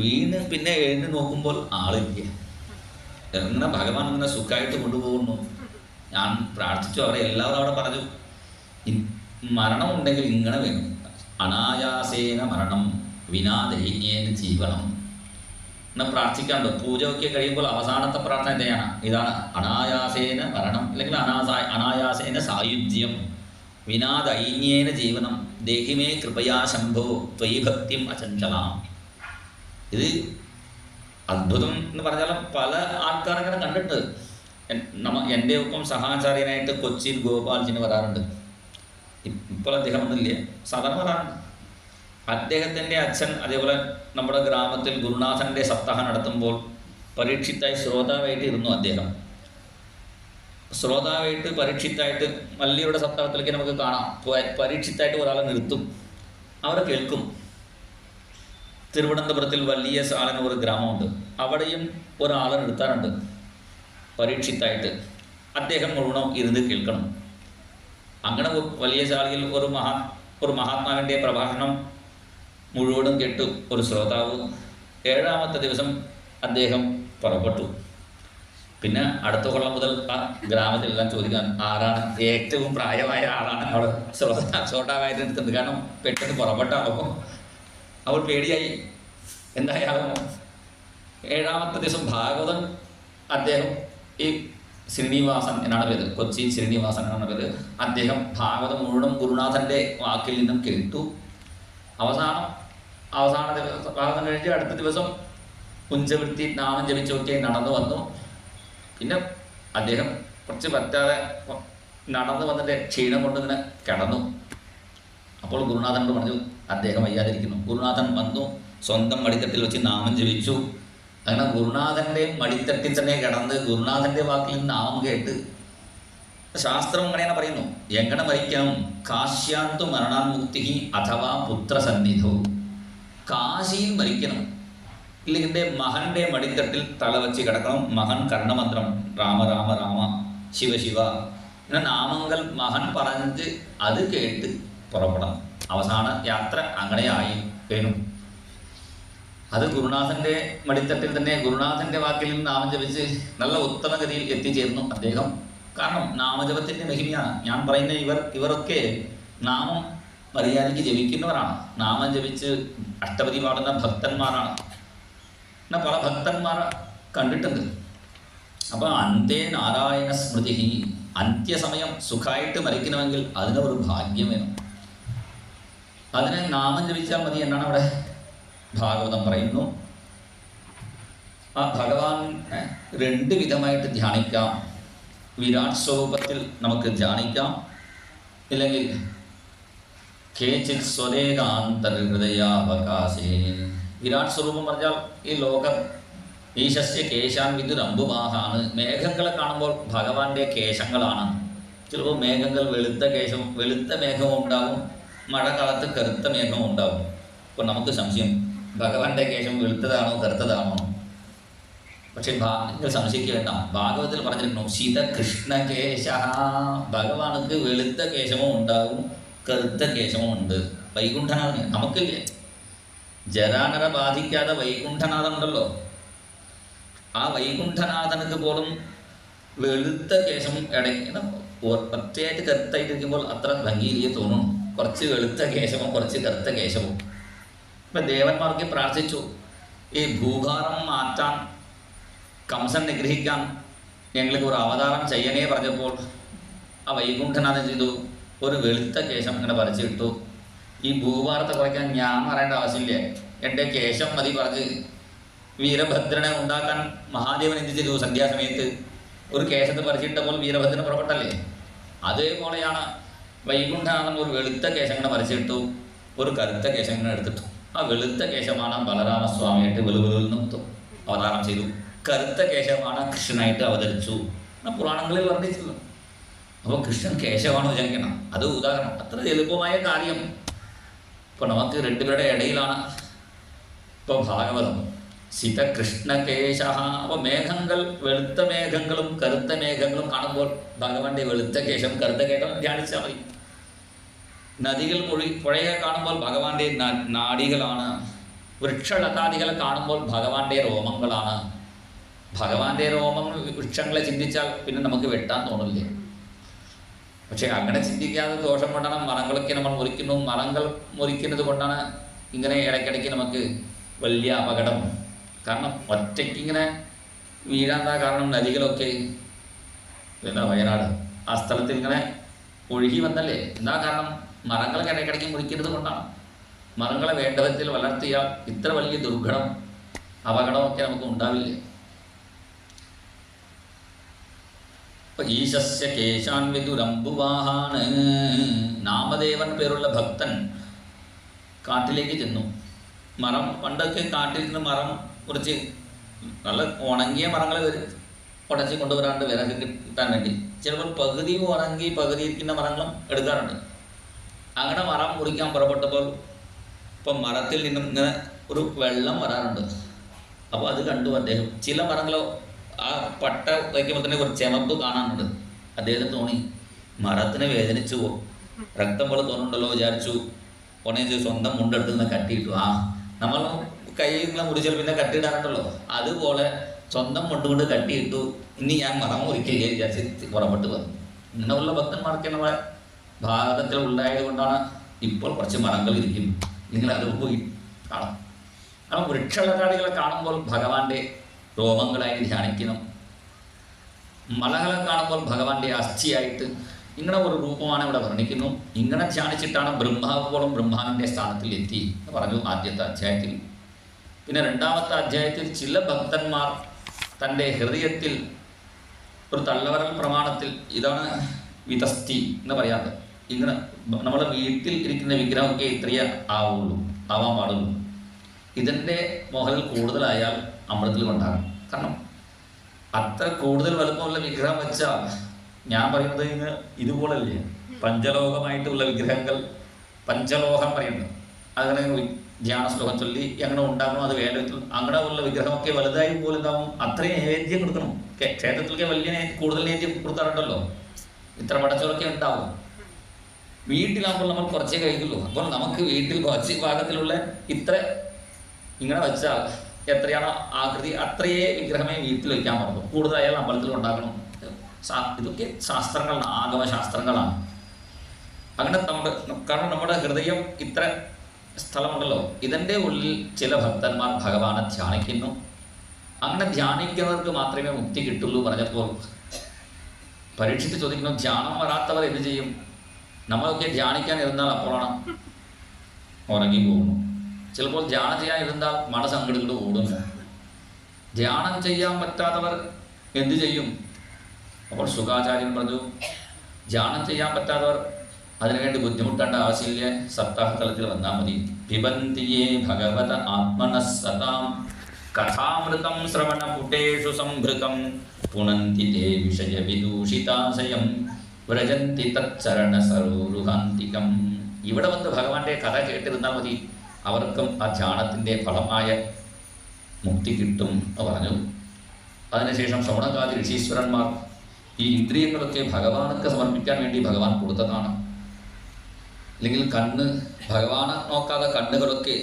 വീണു പിന്നെ എഴുതി നോക്കുമ്പോൾ ആളില്ല. എങ്ങനെ ഭഗവാൻ ഇങ്ങനെ സുഖമായിട്ട് കൊണ്ടുപോകുന്നു. ഞാൻ പ്രാർത്ഥിച്ചു, അവരെ എല്ലാവരും അവിടെ പറഞ്ഞു മരണം ഉണ്ടെങ്കിൽ ഇങ്ങനെ വേണം, അനായാസേന മരണം വിനാ ദൈന്യേന ജീവനം എന്ന് പ്രാർത്ഥിക്കാണ്ട്. പൂജ ഒക്കെ കഴിയുമ്പോൾ അവസാനത്തെ പ്രാർത്ഥന ഇതാണ് അനായാസേന മരണം, അല്ലെങ്കിൽ അനായാസേന സായുജ്യം, വിനാ ദൈന്യേന ജീവനം, ദേഹിമേ കൃപയാ ശംഭോ ത്വയി ഭക്തിം അചഞ്ചലാം. ഇത് അത്ഭുതം എന്ന് പറഞ്ഞാലും പല ആൾക്കാരങ്ങനെ കണ്ടിട്ട്. എൻ്റെ ഒപ്പം സഹാചാര്യനായിട്ട് കൊച്ചിയിൽ ഗോപാൽജിന് വരാറുണ്ട്. ഇപ്പോൾ അദ്ദേഹം ഒന്നുമില്ല, സാധാരണ വരാറുണ്ട്. അദ്ദേഹത്തിൻ്റെ അച്ഛൻ അതേപോലെ നമ്മുടെ ഗ്രാമത്തിൽ ഗുരുനാഥൻ്റെ സപ്താഹം നടത്തുമ്പോൾ പരീക്ഷിത്തായി ശ്രോതാവായിട്ട് ഇരുന്നു. അദ്ദേഹം ശ്രോതാവായിട്ട് പരീക്ഷിത്തായിട്ട് മല്ലിയുടെ സപ്താഹത്തിലേക്ക് നമുക്ക് കാണാം. പരീക്ഷിത്തായിട്ട് ഒരാളെ നിർത്തും, അവരെ കേൾക്കും. തിരുവനന്തപുരത്തിൽ വലിയ സാലന ഒരു ഗ്രാമമുണ്ട്, അവിടെയും ഒരാളെ നിർത്താറുണ്ട് പരീക്ഷിത്തായിട്ട്. അദ്ദേഹം മുഴുവനും ഇരുന്ന് കേൾക്കണം. അങ്ങനെ വലിയ ശാലയിൽ ഒരു മഹാത്മാവിൻ്റെ പ്രഭാഷണം മുഴുവനും കേട്ടു ഒരു ശ്രോതാവ്. 7ാമത്തെ ദിവസം അദ്ദേഹം പുറപ്പെട്ടു. പിന്നെ അടുത്ത കൊല്ലം മുതൽ ആ ഗ്രാമത്തിലെല്ലാം ചോദിക്കാൻ ആരാണ് ഏറ്റവും പ്രായമായ ആളാണ് അവിടെ ശ്രോതാവായിട്ട് എടുക്കുന്നത്. കാരണം പെട്ടെന്ന് പുറപ്പെട്ടാകുമ്പോൾ അവൾ പേടിയായി. എന്തായാലും 7ാമത്തെ ദിവസം ഭാഗവതം അദ്ദേഹം, ഈ ശ്രീനിവാസൻ എന്നാണ് പേര്, കൊച്ചി ശ്രീനിവാസൻ എന്നാണ് പേര്, അദ്ദേഹം ഭാഗവതം മുഴുവൻ ഗുരുനാഥൻ്റെ വാക്കിൽ നിന്നും കേട്ടു. അവസാന ഭാഗം കഴിഞ്ഞ് അടുത്ത ദിവസം കുഞ്ചവൃത്തി നാമം ജപിച്ചൊക്കെ നടന്നു വന്നു. പിന്നെ അദ്ദേഹം കുറച്ച് പറ്റാതെ നടന്നു വന്നിട്ട് ക്ഷീണം കൊണ്ട് ഇങ്ങനെ കിടന്നു. അപ്പോൾ ഗുരുനാഥനോട് പറഞ്ഞു അദ്ദേഹം വയ്യാതിരിക്കുന്നു. ഗുരുനാഥൻ വന്നു, സ്വന്തം മടിത്തട്ടിൽ വെച്ച് നാമം ജപിച്ചു. അങ്ങനെ ഗുരുനാഥൻ്റെ മടിത്തട്ടിൽ തന്നെ കിടന്ന് ഗുരുനാഥൻ്റെ വാക്കിൽ നിന്ന് നാമം കേട്ട്. ശാസ്ത്രം അങ്ങനെയാണ് പറയുന്നു, എങ്ങനെ മരിക്കണം? കാശ്യാന്തു മരണാൻമുക്തി അഥവാ പുത്രസന്നിധോ, കാശിയിൽ മരിക്കണം, ഇല്ലെങ്കിൽ മഹൻ്റെ മടിത്തട്ടിൽ തലവച്ച് കിടക്കണം. മഹൻ കർണമന്ത്രം രാമ രാമ രാമ ശിവ ശിവ ഇങ്ങനെ നാമങ്ങൾ മഹൻ പറഞ്ഞ് അത് കേട്ട് പുറപ്പെടണം. അവസാന യാത്ര അങ്ങനെയായി വേണം. അത് ഗുരുനാഥൻ്റെ മടിത്തട്ടിൽ തന്നെ ഗുരുനാഥൻ്റെ വാക്കിൽ നിന്ന് നാമം ജപിച്ച് നല്ല ഉത്തമഗതിയിൽ എത്തിച്ചേർന്നു അദ്ദേഹം. കാരണം നാമജപത്തിൻ്റെ മഹിമയാണ് ഞാൻ പറയുന്ന. ഇവരൊക്കെ നാമം മര്യാദയ്ക്ക് ജപിക്കുന്നവരാണ്, നാമം ജപിച്ച് അഷ്ടപതി പാടുന്ന ഭക്തന്മാരാണ്. എന്നാൽ പല ഭക്തന്മാരെ കണ്ടിട്ടുണ്ട്. അപ്പോൾ അന്തേ നാരായണ സ്മൃതി, അന്ത്യസമയം സുഖമായിട്ട് മരിക്കണമെങ്കിൽ അതിന് ഒരു ഭാഗ്യം വേണം. അതിന് നാമം ജപിച്ചാൽ മതി എന്നാണ് അവിടെ ഭാഗവതം പറയുന്നു. ആ ഭഗവാനെ 2 വിധമായിട്ട് ധ്യാനിക്കാം. വിരാട് സ്വരൂപത്തിൽ നമുക്ക് ധ്യാനിക്കാം, ഇല്ലെങ്കിൽ കേചിത് സ്വദേകാന്തർഹൃദയാവകാശേ. വിരാട് സ്വരൂപം പറഞ്ഞാൽ ഈ ലോകം ഈശസ്യ കേശാൻ വിദുരംബുവാഹാണ്. മേഘങ്ങളെ കാണുമ്പോൾ ഭഗവാന്റെ കേശങ്ങളാണ്. ചിലപ്പോൾ മേഘങ്ങൾ വെളുത്ത മേഘവും ഉണ്ടാകും, മഴക്കാലത്ത് കറുത്ത മേഘവും ഉണ്ടാകും. അപ്പോൾ നമുക്ക് സംശയം, ഭഗവാന്റെ കേശം വെളുത്തതാണോ കറുത്തതാണോ? പക്ഷെ നിങ്ങൾ സംശയിക്കുക വേണ്ട. ഭാഗവതത്തിൽ പറഞ്ഞിരിക്കുന്നു ശീതകൃഷ്ണകേശ, ഭഗവാനുക്ക് വെളുത്ത കേശവും ഉണ്ടാകും കറുത്ത കേശവും ഉണ്ട്. വൈകുണ്ഠനാഥന് നമുക്കില്ലേ, ജരാനര ബാധിക്കാതെ വൈകുണ്ഠനാഥൻ ഉണ്ടല്ലോ. ആ വൈകുണ്ഠനാഥനക്ക് പോലും വെളുത്ത കേശം ഇടയ്ക്ക് ഒറ്റയായിട്ട് കറുത്തായിട്ടിരിക്കുമ്പോൾ അത്ര ഭംഗിയിലേ തോന്നും. കുറച്ച് വെളുത്ത കേശവും കുറച്ച് കറുത്ത കേശവും. ഇപ്പം ദേവന്മാർക്ക് പ്രാർത്ഥിച്ചു, ഈ ഭൂഭാരം മാറ്റാൻ, കംസൻ നിഗ്രഹിക്കാൻ ഞങ്ങൾക്ക് ഒരു അവതാരം ചെയ്യണേ പറഞ്ഞപ്പോൾ ആ വൈകുണ്ഠനാഥൻ ചെയ്തു, ഒരു വെളുത്ത കേശം ഇങ്ങനെ വരച്ചിട്ടു. ഈ ഭൂഭാരത്തെ കുറയ്ക്കാൻ ഞാൻ പറയേണ്ട ആവശ്യമില്ല, എൻ്റെ കേശം മതി പറഞ്ഞ് വീരഭദ്രനെ ഉണ്ടാക്കാൻ മഹാദേവൻ എന്ത് ചെയ്തു? സന്ധ്യാസമയത്ത് ഒരു കേശത്ത് പറിച്ചിട്ടപ്പോൾ വീരഭദ്രനെ പുറപ്പെട്ടല്ലേ. അതേപോലെയാണ് വൈകുണ്ഠനാഥൻ ഒരു വെളുത്ത കേശം ഇങ്ങനെ വരച്ചിട്ടു, ഒരു കറുത്ത കേശം ഇങ്ങനെ എടുത്തിട്ടു. ആ വെളുത്ത കേശമാണ് ബലരാമസ്വാമിയായിട്ട് വെളുവെളുന്നും അവതാരം ചെയ്തു. കറുത്ത കേശമാണ് കൃഷ്ണനായിട്ട് അവതരിച്ചു. പുരാണങ്ങളിൽ വർണ്ണിച്ചല്ലോ. അപ്പോൾ കൃഷ്ണൻ കേശവാണ് വിചാരിക്കണം. അത് ഉദാഹരണം, അത്ര എളുപ്പമായ കാര്യം. ഇപ്പോൾ നമുക്ക് 2 പേരുടെ ഇടയിലാണ് ഇപ്പോൾ ഭാഗവതം. ശിതകൃഷ്ണകേശ. അപ്പോൾ മേഘങ്ങൾ, വെളുത്ത മേഘങ്ങളും കറുത്ത മേഘങ്ങളും കാണുമ്പോൾ ഭഗവാന്റെ വെളുത്ത കേശം കറുത്ത കേശം ധ്യാനിച്ചാൽ മതി. നദികൾ പുഴയെ കാണുമ്പോൾ ഭഗവാന്റെ നാഡികളാണ്. വൃക്ഷലതാദികളെ കാണുമ്പോൾ ഭഗവാന്റെ രോമങ്ങളാണ്. ഭഗവാന്റെ രോമം വൃക്ഷങ്ങളെ ചിന്തിച്ചാൽ പിന്നെ നമുക്ക് വെട്ടാൻ തോന്നില്ലേ. പക്ഷെ അങ്ങനെ ചിന്തിക്കാതെ ദോഷം കൊണ്ടാണ് മരങ്ങളൊക്കെ നമ്മൾ മുറിക്കുന്നു. മരങ്ങൾ മുറിക്കുന്നത് കൊണ്ടാണ് ഇങ്ങനെ ഇടയ്ക്കിടയ്ക്ക് നമുക്ക് വലിയ അപകടം. കാരണം ഒറ്റയ്ക്ക് ഇങ്ങനെ വീഴാന്താ കാരണം നദികളൊക്കെ പിന്നെ വയനാട് ആ സ്ഥലത്ത് ഇങ്ങനെ ഒഴുകി വന്നല്ലേ. എന്താ കാരണം മരങ്ങളൊക്കെ ഇടയ്ക്കിടയ്ക്ക് മുറിക്കുന്നത് കൊണ്ടാണ്. മരങ്ങളെ വേണ്ട വിധത്തിൽ വളർത്തിയാൽ ഇത്ര വലിയ ദുർഘടം അപകടമൊക്കെ നമുക്ക് ഉണ്ടാവില്ലേ. ഈശസ്യ കേശാൻ വിദുരംബുവാഹാണ്. നാമദേവൻ പേരുള്ള ഭക്തൻ കാട്ടിലേക്ക് ചെന്നു. മരം പണ്ടൊക്കെ കാട്ടിൽ നിന്ന് മരം കുറച്ച് നല്ല ഉണങ്ങിയ മരങ്ങൾ ഉടച്ച് കൊണ്ടുവരാണ്ട് വിറക് കിട്ടാൻ വേണ്ടി ചിലപ്പോൾ പകുതി ഉണങ്ങി പകുതി ഇരിക്കുന്ന മരങ്ങളും എടുക്കാറുണ്ട്. അങ്ങനെ മരം മുറിക്കാൻ പുറപ്പെട്ടപ്പോൾ ഇപ്പം മരത്തിൽ നിന്നും ഇങ്ങനെ ഒരു വെള്ളം വരാറുണ്ട്. അപ്പോൾ അത് കണ്ടു അദ്ദേഹം. ചില മരങ്ങളോ ആ പട്ട വയ്ക്കുമ്പോൾ തന്നെ കുറച്ച് ചെമപ്പ് കാണാനുണ്ട്. അദ്ദേഹത്തിന് തോന്നി മരത്തിന് വേദനിച്ചു പോകും, രക്തം പോലെ തോന്നുന്നുണ്ടല്ലോ വിചാരിച്ചു. ഉടനെ സ്വന്തം മുണ്ടെടുത്ത് ഇങ്ങനെ കട്ടിയിട്ടു. നമ്മൾ കൈ ഇങ്ങനെ മുറിച്ചാൽ പിന്നെ കട്ടിയിടാറുണ്ടല്ലോ, അതുപോലെ സ്വന്തം മുണ്ടുകൊണ്ട് കട്ടിയിട്ടു. ഇനി ഞാൻ മരം മുറിക്കില്ലേ വിചാരിച്ച് പുറപ്പെട്ട് വന്നു. ഇങ്ങനെയുള്ള ഭക്തന്മാർക്ക് നമ്മളെ ഭാരതത്തിൽ ഉണ്ടായത് കൊണ്ടാണ് ഇപ്പോൾ കുറച്ച് മരങ്ങൾ ഇരിക്കുന്നു. നിങ്ങൾ അത് പോയി കാണാം. കാരണം വൃക്ഷലതാടികളെ കാണുമ്പോൾ ഭഗവാന്റെ രോമങ്ങളായി ധ്യാനിക്കണം. മലകളെ കാണുമ്പോൾ ഭഗവാന്റെ അസ്ഥിയായിട്ട് ഇങ്ങനെ ഒരു രൂപമാണ് ഇവിടെ വർണ്ണിക്കുന്നു. ഇങ്ങനെ ധ്യാനിച്ചിട്ടാണ് ബ്രഹ്മാവോളം ബ്രഹ്മാവിൻ്റെ സ്ഥാനത്തിൽ എത്തി എന്ന് പറഞ്ഞു ആദ്യത്തെ അധ്യായത്തിൽ. പിന്നെ രണ്ടാമത്തെ അധ്യായത്തിൽ ചില ഭക്തന്മാർ തൻ്റെ ഹൃദയത്തിൽ ഒരു തള്ളവരൽ പ്രമാണത്തിൽ ഇതാണ് വിതസ്തി എന്ന് പറയാറ്. ഇങ്ങനെ നമ്മുടെ വീട്ടിൽ ഇരിക്കുന്ന വിഗ്രഹമൊക്കെ ഇത്രയേ ആവാൻ പാടുള്ളൂ. ഇതിൻ്റെ മുകളിൽ കൂടുതലായാൽ അമൃതത്തിൽ കൊണ്ടാകും. കാരണം അത്ര കൂടുതൽ വലുപ്പമുള്ള വിഗ്രഹം വെച്ചാൽ ഞാൻ പറയുന്നത് ഇന്ന് ഇതുപോലല്ലേ പഞ്ചലോകമായിട്ടുള്ള വിഗ്രഹങ്ങൾ, പഞ്ചലോകം പറയുന്നത് അങ്ങനെ ധ്യാന ശ്ലോകം ചൊല്ലി അങ്ങനെ ഉണ്ടാക്കണം. അത് വേണ്ട അങ്ങനെ ഉള്ള വിഗ്രഹമൊക്കെ വലുതായി പോലും ഉണ്ടാവും. അത്രയും നൈവേദ്യം കൊടുക്കണം. ക്ഷേത്രത്തിലൊക്കെ വലിയ കൂടുതൽ നൈവേദ്യം കൊടുക്കാറുണ്ടല്ലോ. ഇത്ര പടച്ചോറൊക്കെ ഉണ്ടാവും. വീട്ടിലാകുമ്പോൾ നമ്മൾ കുറച്ചേ കഴിക്കുള്ളൂ. അപ്പോൾ നമുക്ക് വീട്ടിൽ കുറച്ച് ഭാഗത്തിലുള്ള ഇത്ര ഇങ്ങനെ വെച്ചാൽ എത്രയാണോ ആകൃതി അത്രയേ വിഗ്രഹമേ വീട്ടിൽ വയ്ക്കാൻ പാടുള്ളൂ. കൂടുതലായാൽ അമ്പലത്തിൽ ഉണ്ടാക്കണം. ഇതൊക്കെ ശാസ്ത്രങ്ങളാണ്, ആഗമശാസ്ത്രങ്ങളാണ്. അങ്ങനെ കാരണം നമ്മുടെ ഹൃദയം ഇത്ര സ്ഥലമുണ്ടല്ലോ, ഇതിൻ്റെ ഉള്ളിൽ ചില ഭക്തന്മാർ ഭഗവാനെ ധ്യാനിക്കുന്നു. അങ്ങനെ ധ്യാനിക്കുന്നവർക്ക് മാത്രമേ മുക്തി കിട്ടുള്ളൂ പറഞ്ഞപ്പോൾ പരീക്ഷിച്ച് ചോദിക്കുന്നു, ധ്യാനം വരാത്തവർ എന്ത് ചെയ്യും? നമ്മളൊക്കെ ധ്യാനിക്കാൻ ഇരുന്നാൽ അപ്പോഴാണ് ഉറങ്ങി പോകുന്നു. ചിലപ്പോൾ ധ്യാനം ചെയ്യാൻ ഇരുന്നാൽ മനസ്സങ്കടങ്ങൾ ഓടുന്നു. ധ്യാനം ചെയ്യാൻ പറ്റാത്തവർ എന്തു ചെയ്യും? അപ്പോൾ ശുകാചാര്യൻ പറഞ്ഞു, ധ്യാനം ചെയ്യാൻ പറ്റാത്തവർ അതിനുവേണ്ടി ബുദ്ധിമുട്ടേണ്ട ആവശ്യമില്ല, സപ്താഹതലത്തിൽ വന്നാൽ മതി. പിബന്തിയേ ഭഗവത ആത്മനസ്സതാം കഥാമൃതം ശ്രവണപുടേഷു സംഭൃതം പുനന്തി തേ വിഷയവിദൂഷിതാശയം വ്രജന്തി തച്ചരണ സരോരുഹാന്തികം. ഇവിടെ വന്ന് ഭഗവാന്റെ കഥ കേട്ടിരുന്നാൽ മതി, അവർക്കും ആ ധ്യാനത്തിൻ്റെ ഫലമായ മുക്തി കിട്ടും എന്ന് പറഞ്ഞു. അതിനുശേഷം ശ്രവണകാതി ഋഷീശ്വരന്മാർ ഈ ഇന്ദ്രിയങ്ങളൊക്കെ ഭഗവാനൊക്കെ സമർപ്പിക്കാൻ വേണ്ടി ഭഗവാൻ കൊടുത്തതാണ്. അല്ലെങ്കിൽ കണ്ണ് ഭഗവാനെ നോക്കാതെ കണ്ണുകളൊക്കെ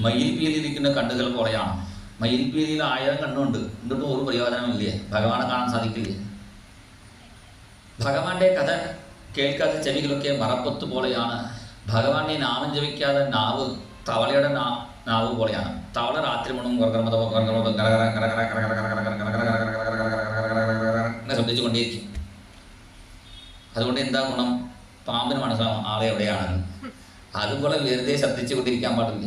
മയിൽപീലിയിരിക്കുന്ന കണ്ണുകൾ പോലെയാണ്. മയിൽപീലിയിൽ 1000 കണ്ണുണ്ട്, എന്നിട്ടും ഒരു പ്രയോജനമില്ലേ, ഭഗവാനെ കാണാൻ സാധിക്കില്ലേ. ഭഗവാന്റെ കഥ കേൾക്കാത്ത ചെവികളൊക്കെ മറപ്പൊത്ത് പോലെയാണ്. ഭഗവാനെ നാമം ജപിക്കാതെ നാവ് തവളയുടെ നാവ് പോലെയാണ്. തവള രാത്രി മുഴുവൻ ശബ്ദിച്ചുകൊണ്ടേയിരിക്കും. അതുകൊണ്ട് എന്താ ഗുണം? പാമ്പിന് മനസ്സിലാവും ആളെ എവിടെയാണെന്ന്. അതുപോലെ വെറുതെ ശബ്ദിച്ചു കൊണ്ടിരിക്കാൻ പാടില്ല.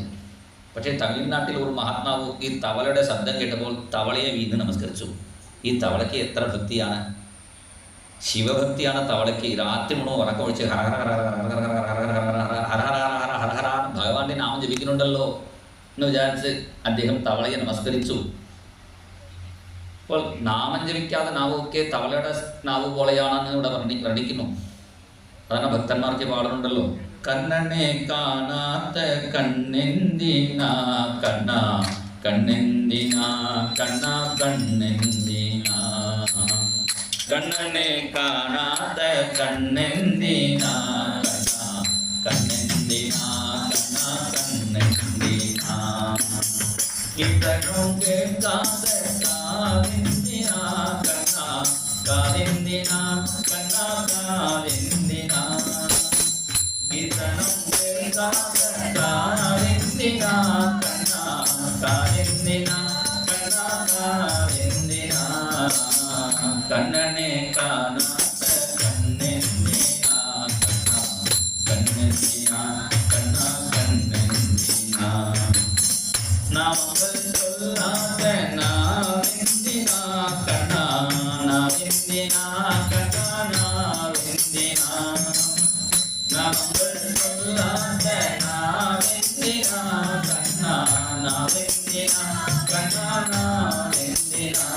പക്ഷേ തമിഴ്നാട്ടിൽ ഒരു മഹാത്മാവ് ഈ തവളയുടെ ശബ്ദം കേട്ടപ്പോൾ തവളയെ വീണ്ടും നമസ്കരിച്ചു. ഈ തവളയ്ക്ക് എത്ര ഭക്തിയാണ്, ശിവഭക്തിയാണ് തവളയ്ക്ക്. രാത്രി മുഴുവൻ ഉറക്കമൊഴിച്ച് ഹരഹര ഭഗവാന്റെ നാമം ജപിക്കുന്നുണ്ടല്ലോ എന്ന് വിചാരിച്ച് അദ്ദേഹം തവളയെ നമസ്കരിച്ചു. അപ്പോൾ നാമം ജപിക്കാതെ നാവൊക്കെ തവളയുടെ നാവ് പോലെയാണെന്ന് ഇവിടെ വർണ്ണിക്കുന്നു. അതാണ് ഭക്തന്മാർക്ക് പാടുന്നുണ്ടല്ലോ, കണ്ണനെ കാണാത്ത കണ്ണെന്തിനാ കണ്ണ കണ്ണെന്തിനാ കണ്ണ കണ്ണെന്തിനാ കണ്ണനെ കാണാത്ത കണ്ണെന്തിനാ കണ്ണ കണ്ണെന്തിനാ കണ്ണ കണ്ണെന്തിനാ ഇത്തരം കേൾക്കാത്ത കാതെന്തിനാ കണ്ണ കാതെന്തിനാ കണ്ണാ കാതെന്തിനാ കീർത്തനം കേൾക്കാതെ കാതെന്തിനാ കണ്ണാ കാതെന്തിനാ കണ്ണാ കാതെന്തിനാ കണ്ണനെ കാണാത്ത കണ്ണെന്തിനാ കണ്ണാ കണ്ണെന്തിനാ കണ്ണാ കണ്ണെന്തിനാ നാമങ്ങൾ ചൊല്ലാത്ത നാവെന്തിനാ കണ്ണാ നാവെന്തിനാ കണ്ണാ നാവെന്തിനാ നാമങ്ങൾ ചൊല്ലാത്ത നാവെന്തിനാ കണ്ണാ നാവെന്തിനാ കണ്ണാ നാവെന്തിനാ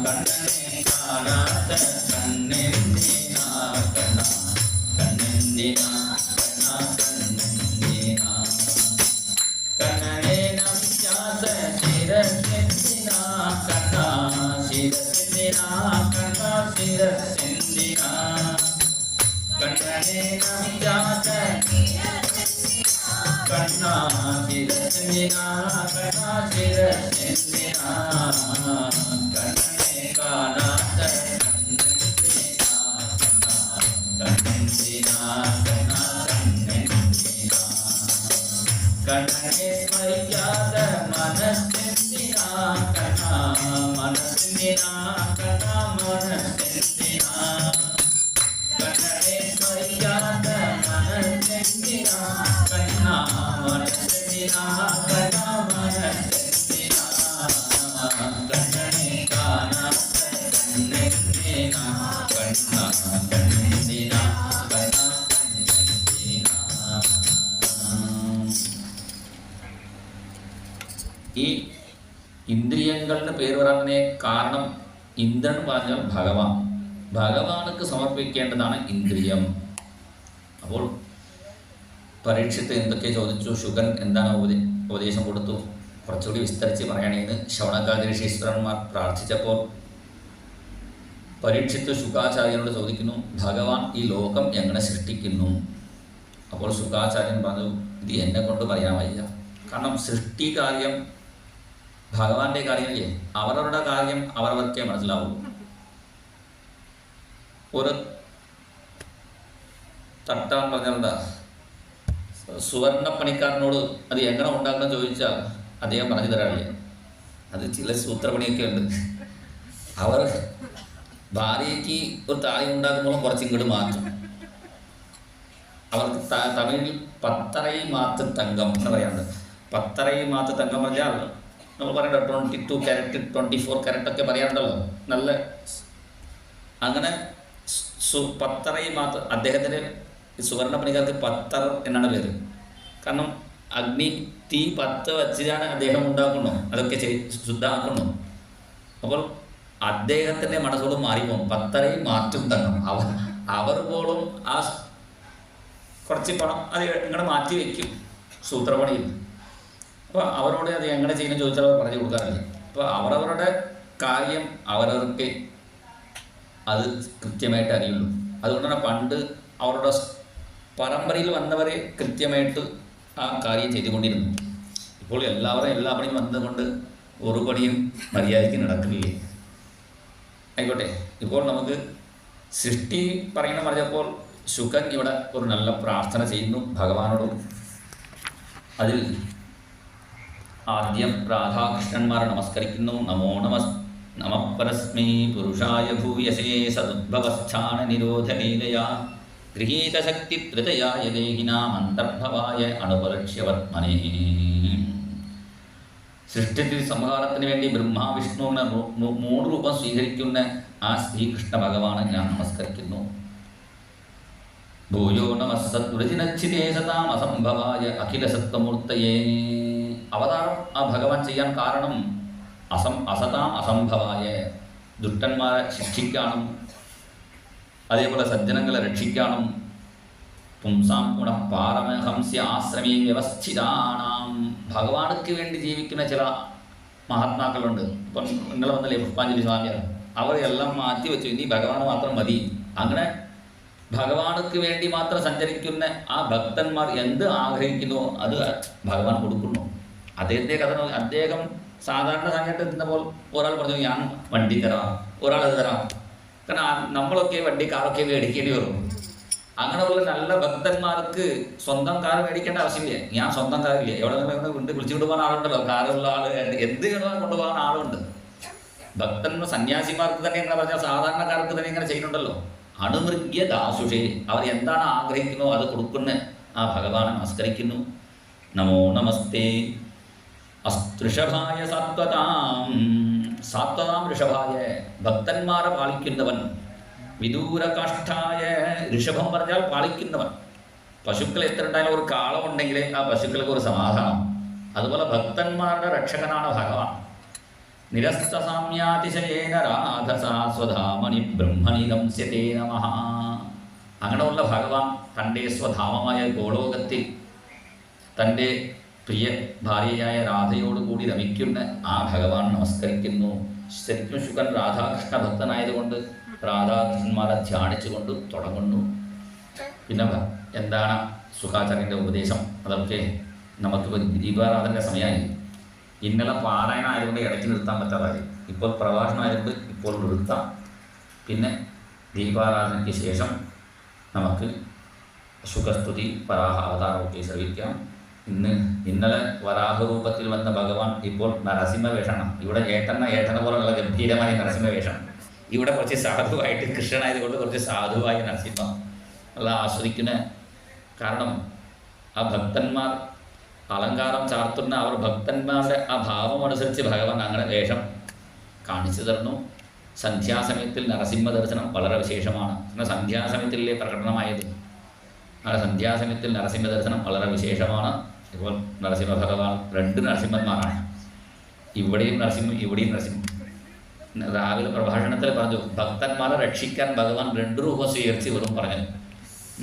കണ്ണനെ കാണാത്ത കണ്ണെന്തിനാ കണ്ണാ കണ്ണെന്തിനാ കണ്ണാ കണ്ണെന്തിനാ കണ്ണനെ നമിക്കാത്ത ശിരസെന്തിനാ കണ്ണാ ശിരസെന്തിനാ കണ്ണാ ശിരസെന്തിനാ കണ്ണനെ നമിക്കാത്ത കണ്ണാ ശിരസെന്തിനാ കണ്ണാ ശിരസെന്തിനാ കണ്ണനെ കാണാത്ത കണ്ണെന്തിനാ കണ്ണെന്തിനാ കണ്ണാ കണ്ണെന്തിനാ കണ്ണനെ സ്മരിക്കാത്ത മനസ്സെന്തിനാ കണ്ണാ മനസ്സെന്തിനാ കണ്ണാ മനസ്സെന്തിനാ കണ്ണനെ സ്മരിക്കാത്ത മനസ്സെന്തിനാ കണ്ണാ മനസ്സെന്തിനാ കണ്ണാ മനസ്സെന്തിനാ കണ്ണനെ കാണാത്ത കണ്ണെന്തിനാ കണ്ണാ കണ്ണെന്തിനാ കണ്ണാ കണ്ണെന്തിനാ ഈ ഇന്ദ്രിയങ്ങളുടെ പേര് പറയാനേ കാരണം ഇന്ദ്രൻ പറഞ്ഞാൽ ഭഗവാൻ, ഭഗവാനുക്ക് സമർപ്പിക്കേണ്ടതാണ് ഇന്ദ്രിയം. അപ്പോൾ പരീക്ഷത്ത് എന്തൊക്കെ ചോദിച്ചു, ശുഗൻ എന്താണ് ഉപദേശം കൊടുത്തു, കുറച്ചുകൂടി വിസ്തരിച്ച് പറയുകയാണെങ്കിൽ ശൗനകാദി ഋഷീശ്വരന്മാർ പ്രാർത്ഥിച്ചപ്പോൾ പരീക്ഷിത്ത് ശുകാചാര്യനോട് ചോദിക്കുന്നു, ഭഗവാൻ ഈ ലോകം എങ്ങനെ സൃഷ്ടിക്കുന്നു? അപ്പോൾ ശുകാചാര്യൻ പറഞ്ഞു, ഇത് എന്നെ കൊണ്ട് പറയാൻ വയ്യ. കാരണം സൃഷ്ടി കാര്യം ഭഗവാന്റെ കാര്യമല്ലേ, അവരവരുടെ കാര്യം അവരവർക്കേ മനസ്സിലാവൂ. ഒരു തട്ടാൻ പറഞ്ഞാൽ സുവർണപ്പണിക്കാരനോട് അത് എങ്ങനെ ഉണ്ടാക്കണം ചോദിച്ചാൽ അദ്ദേഹം പറഞ്ഞു തരാറില്ല. അത് ചില സൂത്രപ്പണിയൊക്കെ ഉണ്ട്. അവർ ഭാര്യയ്ക്ക് ഒരു താലി ഉണ്ടാക്കുമ്പോൾ കുറച്ചിങ്ങോട്ട് മാറ്റും. അവർക്ക് തമിഴിൽ പത്തറൈ മാത്ത് തങ്കം എന്ന് പറയാറുണ്ട്. പത്തറൈ മാത്ത് തങ്കം പറഞ്ഞാൽ നമ്മൾ പറയണ്ട 22 ക്യാരറ്റ് 24 ക്യാരറ്റ് ഒക്കെ പറയാറുണ്ടല്ലോ. നല്ല അങ്ങനെ പത്തറൈ മാത്ത് അദ്ദേഹത്തിൻ്റെ സുവർണപ്പണിക്കാർക്ക് പത്തർ എന്നാണ് പേര്. കാരണം അഗ്നി തീ 10 വച്ചിട്ടാണ് അദ്ദേഹം ഉണ്ടാക്കുന്നു, അതൊക്കെ ശുദ്ധമാക്കുന്നു. അപ്പോൾ അദ്ദേഹത്തിൻ്റെ മനസ്സോട് മാറിപ്പോകും. പത്തറൈ മാറ്റും തങ്കം. അവർ പോലും ആ കുറച്ച് പണം അത് ഇങ്ങനെ മാറ്റി വയ്ക്കും സൂത്രപ്പണിയിൽ. അപ്പോൾ അവരോട് അത് എങ്ങനെ ചെയ്യുന്നത് ചോദിച്ചാൽ അവർ പറഞ്ഞു കൊടുക്കാറില്ല. അപ്പോൾ അവരവരുടെ കാര്യം അവരവർക്ക് അത് കൃത്യമായിട്ട് അറിയുള്ളൂ. അതുകൊണ്ടാണ് പണ്ട് അവരുടെ പരമ്പരയിൽ വന്നവരെ കൃത്യമായിട്ട് ആ കാര്യം ചെയ്തുകൊണ്ടിരുന്നു. ഇപ്പോൾ എല്ലാവരും എല്ലാ പണിയും വന്നതുകൊണ്ട് ഒരു പണിയും മര്യാദയ്ക്ക് നടക്കുന്നില്ലേ. ആയിക്കോട്ടെ, ഇപ്പോൾ നമുക്ക് സൃഷ്ടി പറയണം പറഞ്ഞപ്പോൾ ശുകൻ ഇവിടെ ഒരു നല്ല പ്രാർത്ഥന ചെയ്യുന്നു ഭഗവാനോട്. അതിൽ ആദ്യം രാധാകൃഷ്ണന്മാരെ നമസ്കരിക്കുന്നു. നമപരസ്മൈ പുരുഷായ ഭൂയസേ സദുദ്ഭവസ്ഥാന നിരോധലീലയാ ഗൃഹീതശക്തി ത്രിതയായ ദേഹിനാം അന്തർഭവായ അണുപലക്ഷ്യവത്മനേ. സൃഷ്ടിത്തിൽ സംഹാരത്തിന് വേണ്ടി ബ്രഹ്മാ വിഷ്ണുവിനെ 3 രൂപം സ്വീകരിക്കുന്ന ആ ശ്രീകൃഷ്ണ ഭഗവാനെ ഞാൻ നമസ്കരിക്കുന്നു. ഭൂയോ നമസ്സദ്വൃജിനച്ഛിതേ സതാം അസംഭവായ അഖിലസത്വമൂർത്തയേ. അവതാരം ആ ഭഗവാൻ ചെയ്യാൻ കാരണം അസതാം അസംഭവായ, ദുഷ്ടന്മാരെ ശിക്ഷിക്കാനും അതേപോലെ സജ്ജനങ്ങളെ രക്ഷിക്കാനും. പുംസാം ഗുണ പാരമഹംസ്യ ആശ്രമേ വ്യവസ്ഥിതാനാം. ഭഗവാനുക്ക് വേണ്ടി ജീവിക്കുന്ന ചില മഹാത്മാക്കളുണ്ട്. ഇപ്പം ഇന്നലെ വന്നല്ലേ പുഷ്പാഞ്ജലി സ്വാമിയാർ, അവരെല്ലാം മാറ്റി വെച്ചു, ഇനി ഭഗവാൻ മാത്രം മതി. അങ്ങനെ ഭഗവാനുക്ക് വേണ്ടി മാത്രം സഞ്ചരിക്കുന്ന ആ ഭക്തന്മാർ എന്ത് ആഗ്രഹിക്കുന്നുവോ അത് ഭഗവാൻ കൊടുക്കുന്നു. അദ്ദേഹത്തെ കഥ അദ്ദേഹം സാധാരണ സമയത്ത് എത്തുന്നപ്പോൾ ഒരാൾ പറഞ്ഞു ഞാൻ വണ്ടി തരാം, ഒരാൾ അത് തരാം. കാരണം നമ്മളൊക്കെ വണ്ടി കാറൊക്കെ മേടിക്കേണ്ടി വരും. അങ്ങനെയുള്ള നല്ല ഭക്തന്മാർക്ക് സ്വന്തം കാർ മേടിക്കേണ്ട ആവശ്യമില്ല. ഞാൻ സ്വന്തം കാറില്ല, എവിടെ നിന്ന് വിളിച്ചുകൊണ്ട് പോകാൻ ആളുണ്ടല്ലോ, കാറുള്ള ആൾ എന്ത് കൊണ്ടുപോകാൻ ആളുണ്ട്. ഭക്തന്മാർ സന്യാസിമാർക്ക് തന്നെ എങ്ങനെ പറഞ്ഞാൽ സാധാരണക്കാർക്ക് തന്നെ ഇങ്ങനെ ചെയ്യുന്നുണ്ടല്ലോ. അണുമൃഗ്യ ദാസുഷേ, അവർ എന്താണ് ആഗ്രഹിക്കുന്നോ അത് കൊടുക്കുന്ന ആ ഭഗവാനെ നമസ്കരിക്കുന്നു. നമോ നമസ്തേ അസ്തൃഷഭായ സാത്വതാം, സാത്വതാം ഋഷഭായ, ഭക്തന്മാരെ പാലിക്കുന്നവൻ. വിദൂരകാഷ്ഠായ, ഋഷഭം പറഞ്ഞാൽ പാലിക്കുന്നവൻ. പശുക്കൾ എത്ര ഉണ്ടായാലും ഒരു കാളമുണ്ടെങ്കിൽ ആ പശുക്കൾക്ക് ഒരു സമാധാനം. അതുപോലെ ഭക്തന്മാരുടെ രക്ഷകനാണ് ഭഗവാൻ. നിരസ്തസാമ്യാതിശയേന രാധസാ സ്വധാമണി ബ്രഹ്മണി ഗംസ്യതേ നമഃ. അങ്ങനെയുള്ള ഭഗവാൻ തൻ്റെ സ്വധാമമായ ഗോലോകത്തിൽ തൻ്റെ പ്രിയ ഭാര്യയായ രാധയോടുകൂടി രമിക്കുന്ന ആ ഭഗവാൻ നമസ്കരിക്കുന്നു. ശരിക്കും ശുകൻ രാധാകൃഷ്ണ ഭക്തനായതുകൊണ്ട് രാധാകൃഷ്ണന്മാരെ ധ്യാനിച്ചുകൊണ്ട് തുടങ്ങുന്നു. പിന്നെ എന്താണ് സുഖാചാര്യൻ്റെ ഉപദേശം, അതൊക്കെ നമുക്കിപ്പോൾ ദീപാരാധന സമയമായി. ഇന്നലെ പാരായണം ആയതുകൊണ്ട് ഇടയ്ക്ക് നിർത്താൻ പറ്റാതായി. ഇപ്പോൾ പ്രഭാഷണം ആയതുകൊണ്ട് ഇപ്പോൾ നിർത്താം. പിന്നെ ദീപാരാധനയ്ക്ക് ശേഷം നമുക്ക് സുഖസ്തുതി വരാഹ അവതാരമൊക്കെ ശ്രവിക്കാം. ഇന്നലെ വരാഹരൂപത്തിൽ വന്ന ഭഗവാൻ ഇപ്പോൾ നരസിംഹവേഷണം. ഇവിടെ ഏട്ടനെ പോലുള്ള ഗംഭീരമായ നരസിംഹവേഷണം. ഇവിടെ കുറച്ച് സാധുവായിട്ട് കൃഷ്ണനായതുകൊണ്ട് കുറച്ച് സാധുവായ നരസിംഹ ഉള്ള ആസ്വദിക്കുന്ന. കാരണം ആ ഭക്തന്മാർ അലങ്കാരം ചാർത്തുന്ന അവർ ഭക്തന്മാരുടെ ആ ഭാവം അനുസരിച്ച് ഭഗവാൻ അങ്ങനെ വേഷം കാണിച്ചു തരുന്നു. സന്ധ്യാസമയത്തിൽ നരസിംഹ ദർശനം വളരെ വിശേഷമാണ്. എന്നാൽ സന്ധ്യാസമയത്തിലെ പ്രകടനമായത് ആ സന്ധ്യാസമയത്തിൽ നരസിംഹ ദർശനം വളരെ വിശേഷമാണ്. ഇപ്പോൾ നരസിംഹ ഭഗവാൻ രണ്ട് നരസിംഹന്മാരാണ്. ഇവിടെയും നരസിംഹം, ഇവിടെയും നരസിംഹം. രാവിലെ പ്രഭാഷണത്തിൽ പറഞ്ഞു ഭക്തന്മാരെ രക്ഷിക്കാൻ ഭഗവാൻ രണ്ട് രൂപം സ്വീകരിച്ച് വെറും പറഞ്ഞു.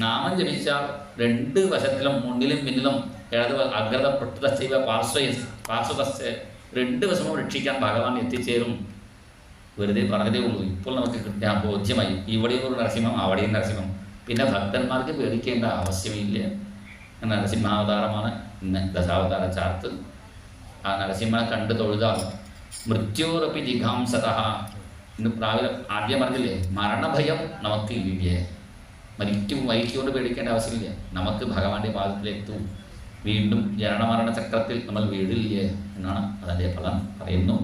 നാമം ജപിച്ചാൽ രണ്ട് വശത്തിലും മുന്നിലും പിന്നിലും ഇടത് അഗ്രത പൃഷ്ഠതസ്ഥ പാർശ്വതസ്ഥ രണ്ട് വശവും രക്ഷിക്കാൻ ഭഗവാൻ എത്തിച്ചേരും. വെറുതെ പറഞ്ഞതേ ഉള്ളൂ. ഇപ്പോൾ നമുക്ക് ബോധ്യമായി. ഇവിടെയും ഒരു നരസിംഹം, അവിടെയും നരസിംഹം. പിന്നെ ഭക്തന്മാർക്ക് പേടിക്കേണ്ട ആവശ്യമില്ല. നരസിംഹാവതാരമാണ് ഇന്ന് ദശാവതാര ചാർത്ത്. ആ നരസിംഹനെ കണ്ട് തൊഴുതാൽ മൃത്യോരപ്പി ജിഘാംസത. ഇന്ന് രാവിലെ ആദ്യം പറഞ്ഞില്ലേ, മരണഭയം നമുക്ക് ഇല്ലേ. മരിച്ചുകൊണ്ട് പേടിക്കേണ്ട ആവശ്യമില്ല. നമുക്ക് ഭഗവാന്റെ പാദത്തിലെത്തും. വീണ്ടും ജനനമരണ ചക്രത്തിൽ നമ്മൾ വീടില്ലേ എന്നാണ് അതിൻ്റെ ഫലം പറയുന്നു.